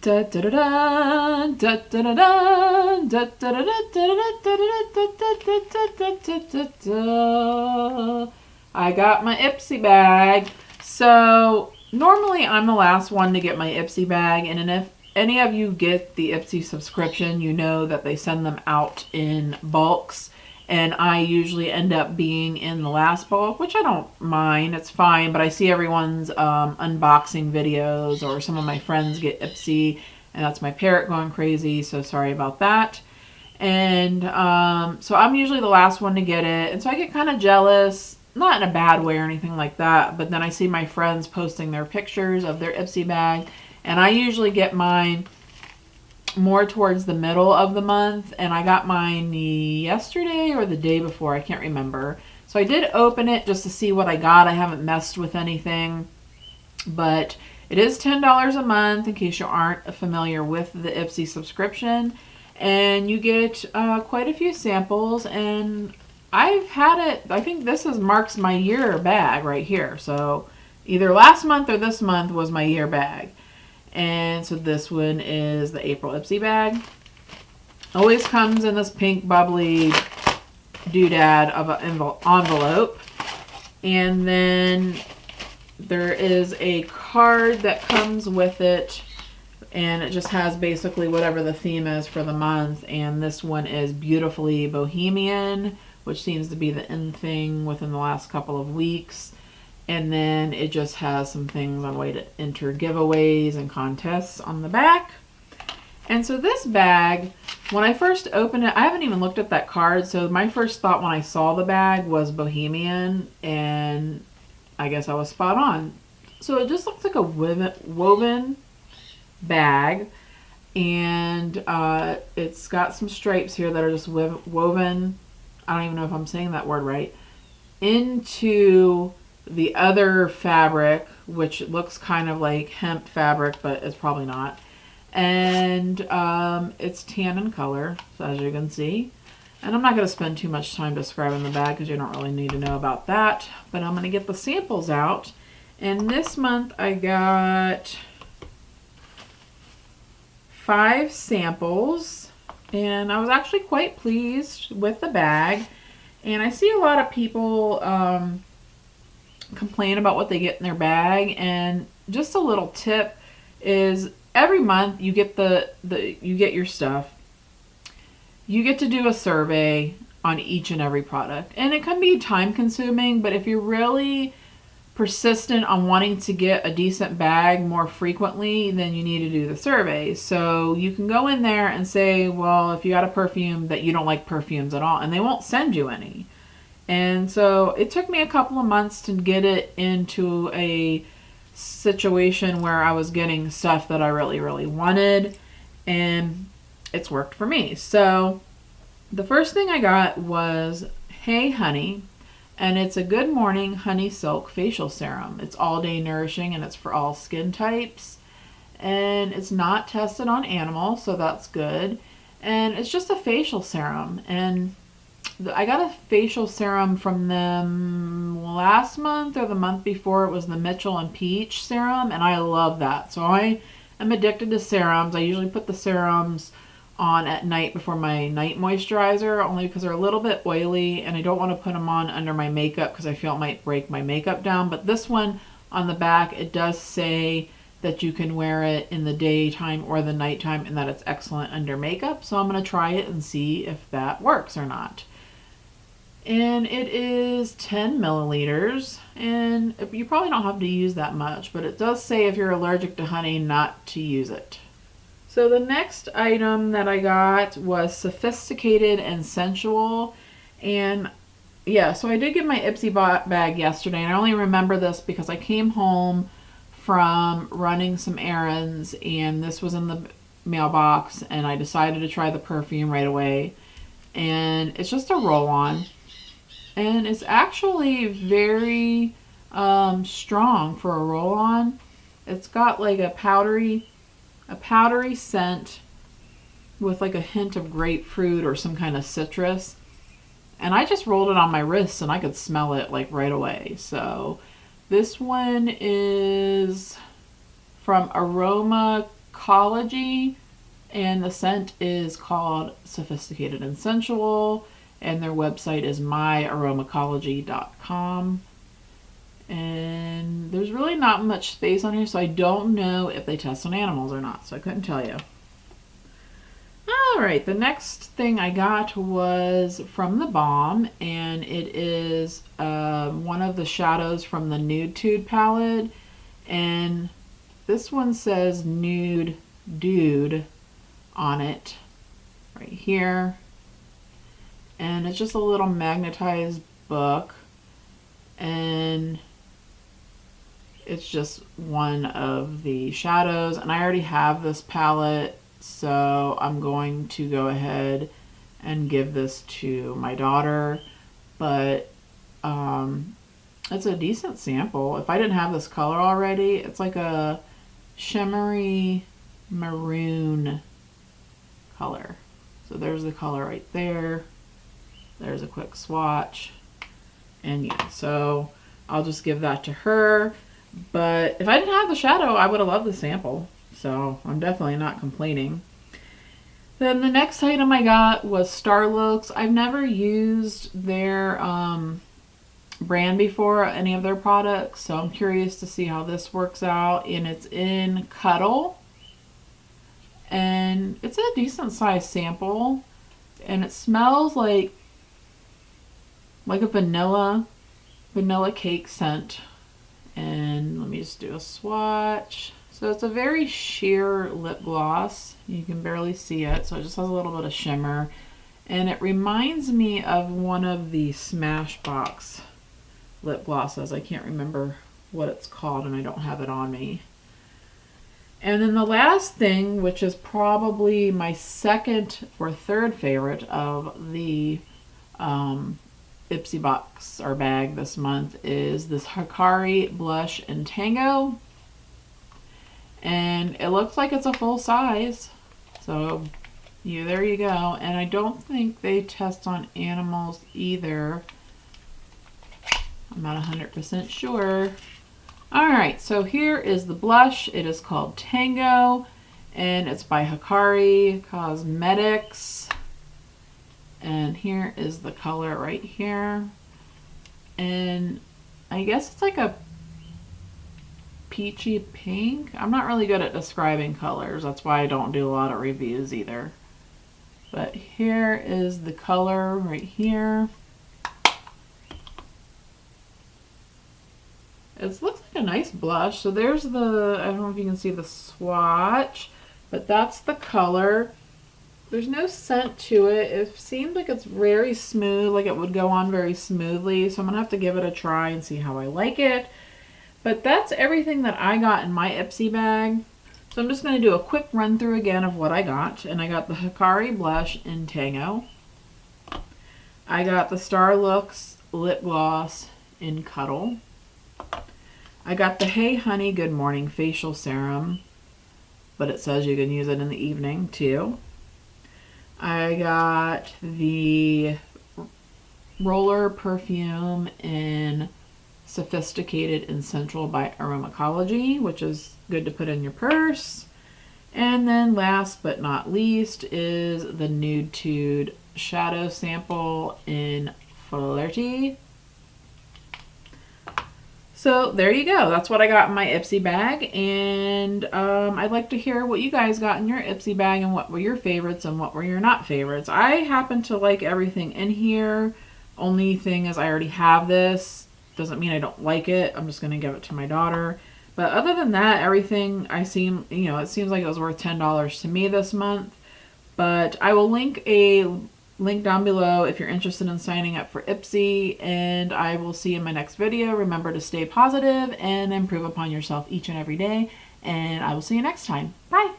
Da da da da da da da da da da. I got my Ipsy bag. So normally I'm the last one to get my Ipsy bag, and if any of you get the Ipsy subscription, you know that they send them out in bulks, and I usually end up being in the last bulk, which I don't mind. It's fine, but I see everyone's unboxing videos, or some of my friends get Ipsy, and that's my parrot going crazy, so sorry about that. And so I'm usually the last one to get it, and so I get kind of jealous, not in a bad way or anything like that, but then I see my friends posting their pictures of their Ipsy bag, and I usually get mine more towards the middle of the month, and I got mine yesterday or the day before, I can't remember. So I did open it just to see what I got. I haven't messed with anything, but it is $10 a month in case you aren't familiar with the Ipsy subscription, and you get quite a few samples, and I've had it, I think this marks my year bag right here. So either last month or this month was my year bag. And so this one is the April Ipsy bag. Always comes in this pink bubbly doodad of an envelope. And then there is a card that comes with it, and it just has basically whatever the theme is for the month. And this one is Beautifully Bohemian, which seems to be the in thing within the last couple of weeks. And then it just has some things on way to enter giveaways and contests on the back. And so this bag, when I first opened it, I haven't even looked at that card. So my first thought when I saw the bag was Bohemian, and I guess I was spot on. So it just looks like a woven bag, and it's got some stripes here that are just woven, I don't even know if I'm saying that word right, into the other fabric, which looks kind of like hemp fabric, but it's probably not. And it's tan in color, so as you can see. And I'm not going to spend too much time describing the bag because you don't really need to know about that. But I'm going to get the samples out. And this month I got 5 samples. And I was actually quite pleased with the bag. And I see a lot of people complain about what they get in their bag. And just a little tip is every month you get you get your stuff. You get to do a survey on each and every product. And it can be time consuming, but if you're really persistent on wanting to get a decent bag more frequently, then you need to do the survey. So you can go in there and say, well, if you got a perfume that you don't like perfumes at all, and they won't send you any. And so it took me a couple of months to get it into a situation where I was getting stuff that I really, really wanted, and it's worked for me. So the first thing I got was Hey Honey, and it's a Good Morning Honey Silk Facial Serum. It's all day nourishing, and it's for all skin types, and it's not tested on animals, so that's good. And it's just a facial serum, and I got a facial serum from them last month or the month before. It was the Mitchell and Peach serum, and I love that. So I am addicted to serums. I usually put the serums on at night before my night moisturizer, only because they're a little bit oily, and I don't want to put them on under my makeup because I feel it might break my makeup down. But this one on the back, it does say that you can wear it in the daytime or the nighttime, and that it's excellent under makeup. So I'm going to try it and see if that works or not. And it is 10 milliliters, and you probably don't have to use that much, but it does say if you're allergic to honey not to use it. So the next item that I got was Sophisticated and Sensual, and yeah, so I did get my Ipsy bag yesterday, and I only remember this because I came home from running some errands, and this was in the mailbox, and I decided to try the perfume right away. And it's just a roll-on, and it's actually very strong for a roll-on. It's got like a powdery scent with like a hint of grapefruit or some kind of citrus. And I just rolled it on my wrist and I could smell it like right away. So this one is from Aroma Aromacology, and the scent is called Sophisticated and Sensual, and their website is myaromacology.com. And there's really not much space on here, so I don't know if they test on animals or not, so I couldn't tell you. Alright, the next thing I got was from the Balm, and it is one of the shadows from the Nude Tude palette, and this one says Nude Dude on it right here, and it's just a little magnetized book, and it's just one of the shadows, and I already have this palette, so I'm going to go ahead and give this to my daughter, but it's a decent sample. If I didn't have this color already, it's like a shimmery maroon color. So there's the color right there. There's a quick swatch. And yeah, so I'll just give that to her. But if I didn't have the shadow, I would have loved the sample. So I'm definitely not complaining. Then the next item I got was Starlooks. I've never used their brand before, any of their products, so I'm curious to see how this works out. And it's in Cuddle, and it's a decent sized sample, and it smells like a vanilla cake scent. And let me just do a swatch. So it's a very sheer lip gloss. You can barely see it, so it just has a little bit of shimmer, and it reminds me of one of the Smashbox lip glosses. I can't remember what it's called, and I don't have it on me. And then the last thing, which is probably my second or third favorite of the Ipsy box or bag this month, is this Hikari blush in Tango, and it looks like it's a full size, so there you go. And I don't think they test on animals either. I'm not 100% sure. Alright, so here is the blush. It is called Tango, and it's by Hikari Cosmetics. And here is the color right here. And I guess it's like a peachy pink. I'm not really good at describing colors. That's why I don't do a lot of reviews either. But here is the color right here. It looks like a nice blush. So there's the, I don't know if you can see the swatch, but that's the color. There's no scent to it. It seems like it's very smooth, like it would go on very smoothly. So I'm going to have to give it a try and see how I like it. But that's everything that I got in my Ipsy bag. So I'm just going to do a quick run through again of what I got. And I got the Hikari blush in Tango. I got the Starlooks lip gloss in Cuddle. I got the Hey Honey Good Morning facial serum, but it says you can use it in the evening too. I got the roller perfume in Sophisticated and Sensual by Aromacology, which is good to put in your purse. And then last but not least is the Nude Tude shadow sample in Flirty. So there you go. That's what I got in my Ipsy bag, and I'd like to hear what you guys got in your Ipsy bag and what were your favorites and what were your not favorites. I happen to like everything in here. Only thing is I already have this. Doesn't mean I don't like it. I'm just going to give it to my daughter. But other than that, everything it seems like it was worth $10 to me this month. But I will link a link down below if you're interested in signing up for Ipsy, and I will see you in my next video. Remember to stay positive and improve upon yourself each and every day, and I will see you next time. Bye!